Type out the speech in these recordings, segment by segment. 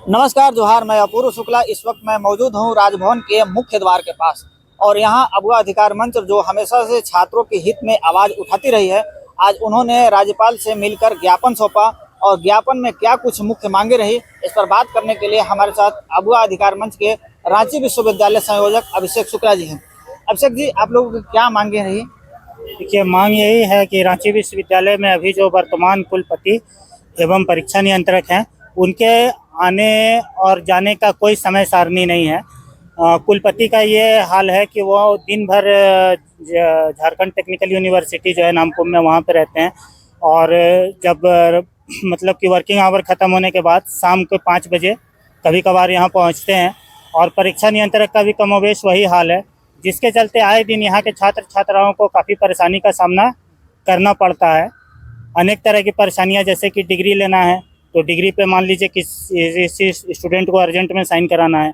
नमस्कार जोहार। मैं अपूर्व शुक्ला इस वक्त मैं मौजूद हूं राजभवन के मुख्य द्वार के पास और यहां अगवा अधिकार मंच जो हमेशा से छात्रों के हित में आवाज उठाती रही है, आज उन्होंने राज्यपाल से मिलकर ज्ञापन सौंपा और ज्ञापन में क्या कुछ मुख्य मांगे रही इस पर बात करने के लिए हमारे साथ अगवा अधिकार मंच के रांची विश्वविद्यालय संयोजक अभिषेक शुक्ला जी हैं। अभिषेक जी, आप लोगों की क्या मांगे रही? देखिए, मांग यही है कि रांची विश्वविद्यालय में अभी जो वर्तमान कुलपति एवं परीक्षा नियंत्रक हैं, उनके आने और जाने का कोई समय सारणी नहीं है। कुलपति का ये हाल है कि वो दिन भर झारखंड टेक्निकल यूनिवर्सिटी जो है नामकुम में, वहाँ पे रहते हैं और जब मतलब कि वर्किंग आवर ख़त्म होने के बाद शाम को 5 बजे कभी कभार यहाँ पहुँचते हैं और परीक्षा नियंत्रक का भी कमोवेश वही हाल है, जिसके चलते आए दिन यहाँ के छात्र छात्राओं को काफ़ी परेशानी का सामना करना पड़ता है। अनेक तरह की परेशानियाँ, जैसे कि डिग्री लेना है तो डिग्री पे मान लीजिए किसी स्टूडेंट को अर्जेंट में साइन कराना है,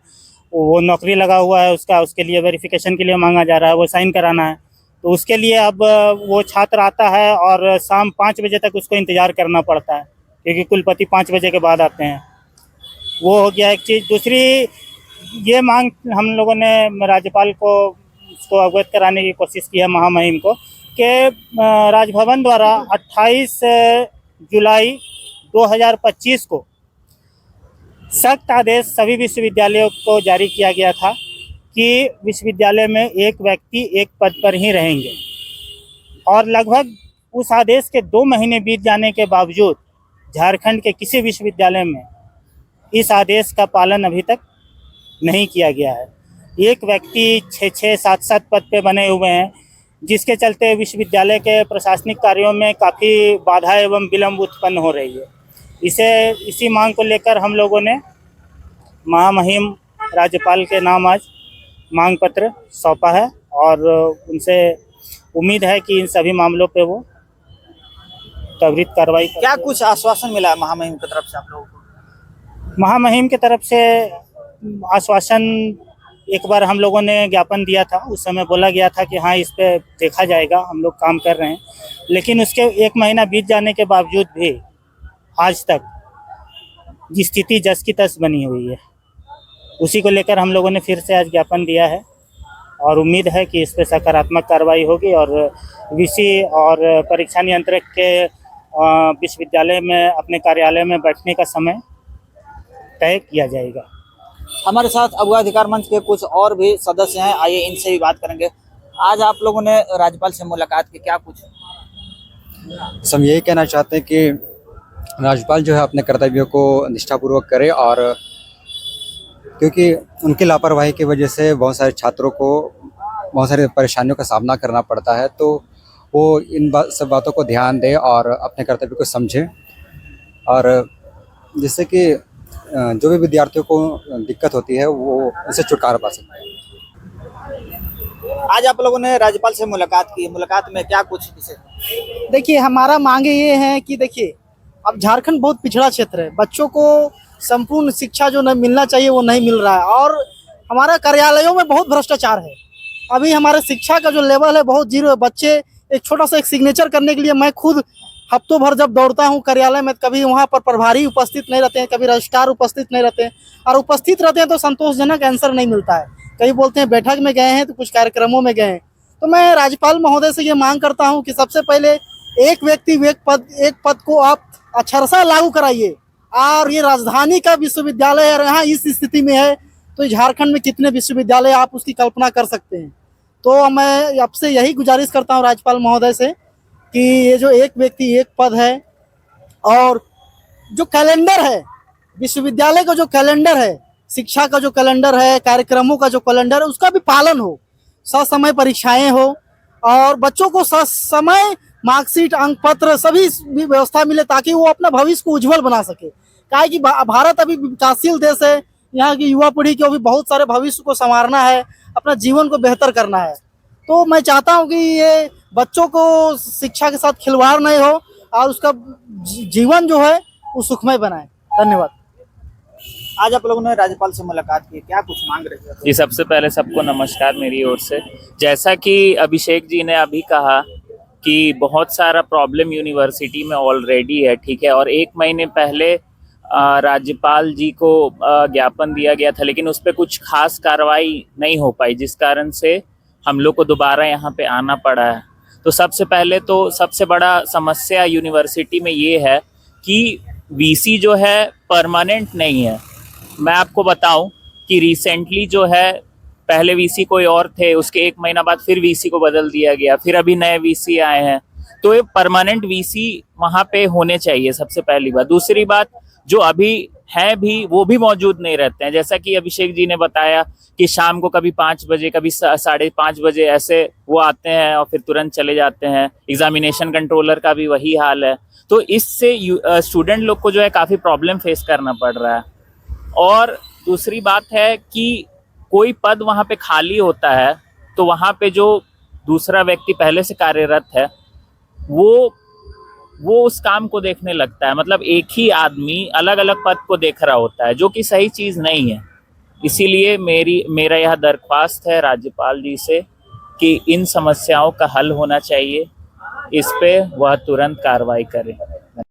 वो नौकरी लगा हुआ है उसके लिए वेरिफिकेशन के लिए मांगा जा रहा है, वो साइन कराना है, तो उसके लिए अब वो छात्र आता है और शाम 5 बजे तक उसको इंतज़ार करना पड़ता है, क्योंकि कुलपति 5 बजे के बाद आते हैं। वो हो गया एक चीज़। दूसरी ये मांग हम लोगों ने राज्यपाल को उसको अवगत कराने की कोशिश की है महामहिम को, कि राजभवन द्वारा 28 जुलाई 2025 को सख्त आदेश सभी विश्वविद्यालयों को जारी किया गया था कि विश्वविद्यालय में एक व्यक्ति एक पद पर ही रहेंगे, और लगभग उस आदेश के 2 महीने बीत जाने के बावजूद झारखंड के किसी विश्वविद्यालय में इस आदेश का पालन अभी तक नहीं किया गया है। एक व्यक्ति 6-6, 7-7 पद पे बने हुए हैं, जिसके चलते विश्वविद्यालय के प्रशासनिक कार्यों में काफ़ी बाधा एवं विलम्ब उत्पन्न हो रही है। इसी मांग को लेकर हम लोगों ने महामहिम राज्यपाल के नाम आज मांग पत्र सौंपा है और उनसे उम्मीद है कि इन सभी मामलों पे वो त्वरित कार्रवाई। क्या कुछ आश्वासन मिला है महामहिम की तरफ से आप लोगों को? महामहिम की तरफ से आश्वासन, एक बार हम लोगों ने ज्ञापन दिया था, उस समय बोला गया था कि हाँ इस पे देखा जाएगा, हम लोग काम कर रहे हैं, लेकिन उसके 1 महीना बीत जाने के बावजूद भी आज तक स्थिति जस की तस बनी हुई है। उसी को लेकर हम लोगों ने फिर से आज ज्ञापन दिया है और उम्मीद है कि इस पर सकारात्मक कार्रवाई होगी और वीसी और परीक्षा नियंत्रक के विश्वविद्यालय में अपने कार्यालय में बैठने का समय तय किया जाएगा। हमारे साथ अगवा अधिकार मंच के कुछ और भी सदस्य हैं, आइए इनसे भी बात करेंगे। आज आप लोगों ने राज्यपाल से मुलाकात की, क्या कुछ? हम यही कहना चाहते हैं कि राज्यपाल जो है अपने कर्तव्यों को निष्ठापूर्वक करे, और क्योंकि उनकी लापरवाही की वजह से बहुत सारे छात्रों को बहुत सारी परेशानियों का सामना करना पड़ता है, तो वो इन सब बातों को ध्यान दे और अपने कर्तव्य को समझे, और जिससे कि जो भी विद्यार्थियों को दिक्कत होती है वो इससे छुटकारा पा सकते हैं। आज आप लोगों ने राज्यपाल से मुलाकात की, मुलाकात में क्या कुछ विषय? देखिए, हमारा मांगे ये है कि देखिए, अब झारखंड बहुत पिछड़ा क्षेत्र है, बच्चों को संपूर्ण शिक्षा जो नहीं मिलना चाहिए वो नहीं मिल रहा है, और हमारा कार्यालयों में बहुत भ्रष्टाचार है। अभी हमारे शिक्षा का जो लेवल है बहुत जीरो है। बच्चे एक छोटा सा एक सिग्नेचर करने के लिए मैं खुद हफ्तों भर जब दौड़ता हूँ कार्यालय में, कभी वहाँ पर प्रभारी उपस्थित नहीं रहते हैं, कभी रजिस्ट्रार उपस्थित नहीं रहते हैं, और उपस्थित रहते हैं तो संतोषजनक आंसर नहीं मिलता है। कई बोलते हैं बैठक में गए हैं तो कुछ कार्यक्रमों में गए हैं। तो मैं राज्यपाल महोदय से ये मांग करता हूँ कि सबसे पहले एक व्यक्ति एक पद को आप अक्षरशः लागू कराइए, और ये राजधानी का विश्वविद्यालय है, यहाँ इस स्थिति में है तो झारखंड में कितने विश्वविद्यालय आप उसकी कल्पना कर सकते हैं। तो मैं आपसे यही गुजारिश करता हूँ राज्यपाल महोदय से कि ये जो एक व्यक्ति एक पद है, और जो कैलेंडर है विश्वविद्यालय का, जो कैलेंडर है शिक्षा का, जो कैलेंडर है कार्यक्रमों का जो कैलेंडर है, उसका भी पालन हो, ससमय परीक्षाएं हो और बच्चों को ससमय मार्कशीट, अंक पत्र सभी भी व्यवस्था मिले, ताकि वो अपना भविष्य को उज्जवल बना सके। काहे कि भारत अभी विकासशील देश है, यहाँ की युवा पीढ़ी को भी बहुत सारे भविष्य को संवारना है, अपना जीवन को बेहतर करना है। तो मैं चाहता हूँ कि ये बच्चों को शिक्षा के साथ खिलवाड़ नहीं हो और उसका जीवन जो है वो सुखमय बनाए। धन्यवाद। आज आप लोगों ने राज्यपाल से मुलाकात की, क्या कुछ मांग रहे थे? जी, सबसे पहले सबको नमस्कार मेरी ओर से। जैसा कि अभिषेक जी ने अभी कहा कि बहुत सारा प्रॉब्लम यूनिवर्सिटी में ऑलरेडी है, ठीक है, और 1 महीने पहले राज्यपाल जी को ज्ञापन दिया गया था, लेकिन उस पर कुछ खास कार्रवाई नहीं हो पाई, जिस कारण से हम लोग को दोबारा यहाँ पे आना पड़ा है। तो सबसे पहले तो सबसे बड़ा समस्या यूनिवर्सिटी में ये है कि वीसी जो है परमानेंट नहीं है। मैं आपको बताऊं कि रिसेंटली जो है पहले वीसी कोई और थे, उसके 1 महीना बाद फिर वीसी को बदल दिया गया, फिर अभी नए वीसी आए हैं। तो ये परमानेंट वीसी वहाँ पे होने चाहिए, सबसे पहली बात। दूसरी बात, जो अभी हैं भी वो भी मौजूद नहीं रहते हैं। जैसा कि अभिषेक जी ने बताया कि शाम को कभी 5 बजे, कभी 5:30 बजे ऐसे वो आते हैं और फिर तुरंत चले जाते हैं। एग्जामिनेशन कंट्रोलर का भी वही हाल है। तो इससे स्टूडेंट लोग को जो है काफ़ी प्रॉब्लम फेस करना पड़ रहा है। और दूसरी बात है कि कोई पद वहाँ पे खाली होता है तो वहाँ पे जो दूसरा व्यक्ति पहले से कार्यरत है वो उस काम को देखने लगता है। मतलब एक ही आदमी अलग अलग पद को देख रहा होता है, जो कि सही चीज़ नहीं है। इसीलिए मेरा यह दरख्वास्त है राज्यपाल जी से कि इन समस्याओं का हल होना चाहिए, इस पे वह तुरंत कार्रवाई करें।